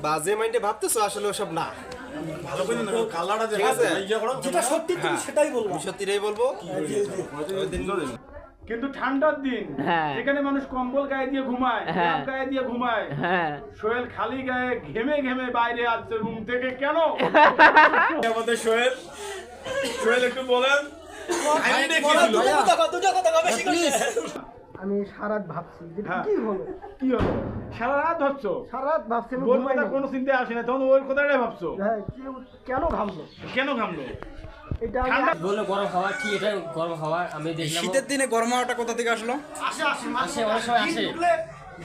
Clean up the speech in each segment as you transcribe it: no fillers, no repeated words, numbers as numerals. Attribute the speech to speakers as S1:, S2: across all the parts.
S1: বাজে মাইন্ডে ভাবতেছো, আসলে ওসব না।
S2: ভালো করে না কালারটা
S1: ঠিক আছে,
S3: যেটা সত্যি তুমি সেটাই বলবো।
S1: আমি সত্যিটাই বলবো। ওই দিন
S2: কিন্তু ঠান্ডার দিন
S4: হ্যাঁ।
S2: যেখানে মানুষ কম্বল গায়ে দিয়ে ঘুমায়,
S4: হ্যাঁ।
S2: গায়ে দিয়ে ঘুমায়,
S4: হ্যাঁ
S2: সোহেল খালি গায়ে ঘেমে ঘেমে বাইরে আসছে রুম থেকে কেন? আমাদের সোহেল একটু বলেন।
S3: আমি সারা রাত ভাবছি যে
S2: হ্যাঁ।
S3: কি হলো।
S2: কি হলো? সারা রাত ভাবছো?
S3: সারা রাত ভাবছি আমি
S2: ওর
S3: ঘুমাই
S2: কথা
S3: নাই।
S2: কোনো চিন্তায় আসে না, তখন ওর কথাটাই ভাবছো।
S3: হ্যাঁ, কেন ঘামলো
S2: কেন ঘামলো?
S3: এটা আমি
S2: ঠান্ডা
S5: বললো গরম হাওয়া কি এটা গরম হাওয়া আমি দেখলাম
S1: শীতের দিনে গরম হাওয়াটা কোথা থেকে আসলো?
S3: আসে
S5: আসে অনেক সময় আসে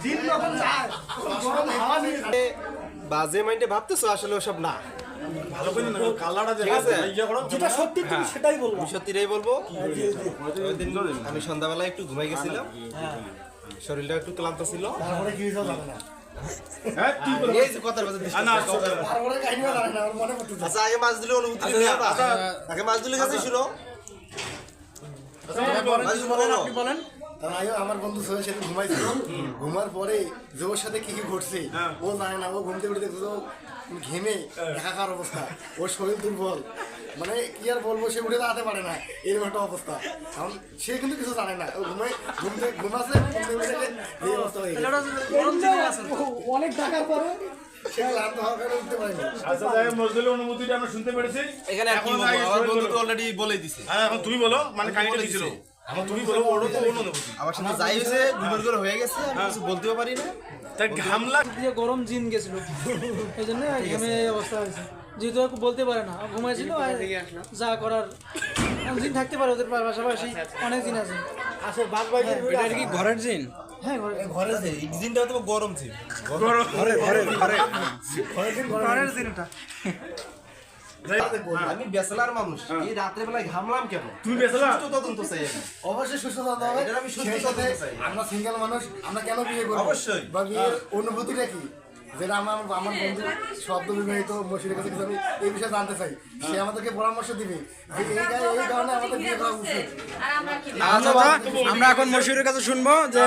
S3: দিন যখন যায় গরম হাওয়া নিয়ে
S1: বাজে মাইন্ডে ভাবতেছো, আসলে ওসব না।
S2: ভালো করে না কালারটা
S1: ঠিক আছে,
S3: যেটা সত্যি তুমি সেটাই বলবো।
S1: আমি সত্যিটাই বলবো। ওই দিন আমি সন্ধ্যাবেলা একটু ঘুমাই গেছিলাম, শরীরটা একটু ক্লান্ত ছিল।
S3: তারপরে কি হয়েছে জানে না।
S2: হ্যাঁ কি বলবো?
S1: এই যে কথার মাঝে disturb
S2: না,
S1: করছো।
S3: তারপরে কাহিনীও জানে না, আমার মনে পড়তেছে।
S1: আচ্ছা, আগে মাছ দিলে অনুভূতি নিয়ে আবা। আগে মাছ দিলে কাছে শুনো। মাছ দিলে বলো।
S3: কারণ আমার বন্ধু সোহেল সাথে ঘুমাইছিল, ঘুমার পরে যে ওর সাথে কি কি ঘটছে ও জানে না। ও ঘুমতে উঠে দেখছো ঘেমে একাকার অবস্থা, ওর শরীর দুর্বল, মানে কি আর বলবো, সে উঠে দাঁড়াতে পারে না, এরকম একটা অবস্থা। কারণ সে কিন্তু কিছু জানে না, ও ঘুমাচ্ছে এই অবস্থা হয়ে গেছে। অনেক টাকার পরে সে ক্লান্ত হওয়ার কারণে উঠতে পারেনি।
S2: আচ্ছা যাই হোক, নজরুলের অনুভূতিটা আমরা শুনতে পেরেছি।
S1: এখানে আর কি
S2: এখন
S1: বলবো,
S2: আগে
S1: আমার
S2: সোহেল
S1: বন্ধু
S2: বলো।
S1: তো অলরেডি বলেই দিছে।
S2: হ্যাঁ এখন তুমি বলো, মানে কাহিনীটা কি ছিল? এখন তুমি বলো, ওরও তো অন্য অনুভূতি।
S1: আমার সাথে যাই হয়েছে ঘুমের করে হয়ে গেছে, আমি কিছু বলতেও পারি না।
S2: তাই ঘামলা
S6: দিয়ে গরম জিন গেছিল, এই জন্য ঘেমে এই অবস্থা হয়েছে। যেহেতু আর বলতে পারে না, ঘুমাইছিল, আর যা করার জিন থাকতে পারে ওদের পাশাপাশি, অনেক জিন আছে।
S3: আসলে বাদ বাকি
S1: এটা কি ঘরের জিন?
S6: হ্যাঁ ঘরে
S1: ঘরের জিন, এই জিনটা তো গরম ছিল।
S6: ঘরের জিন এটা।
S1: আমি ব্যাচেলার মানুষ, এই রাত্রে বেলায় ঘামলাম কেন?
S2: তুমি বেসলা
S1: সুষ্ঠু তদন্ত চাই আমি।
S3: অবশ্যই সুস্থ থাকতে হবে।
S1: এটার আমি সুস্থ
S3: সেই সাথে
S1: তদন্ত চাই।
S3: আমরা সিঙ্গেল মানুষ, আমরা কেন বিয়ে করবো?
S1: অবশ্যই।
S3: বা বিয়ের অনুভূতিটা কি, যেটা আমার বন্ধু শব্দ বিবাহিত মসজিদের কাছে কিছু আমি এই বিষয়ে জানতে চাই। সে আমাদেরকে পরামর্শ দিবে যে এই কারণে আমাদের বিয়ে করা উচিত।
S1: আমরা এখন মশিউরের কাছে শুনবো যে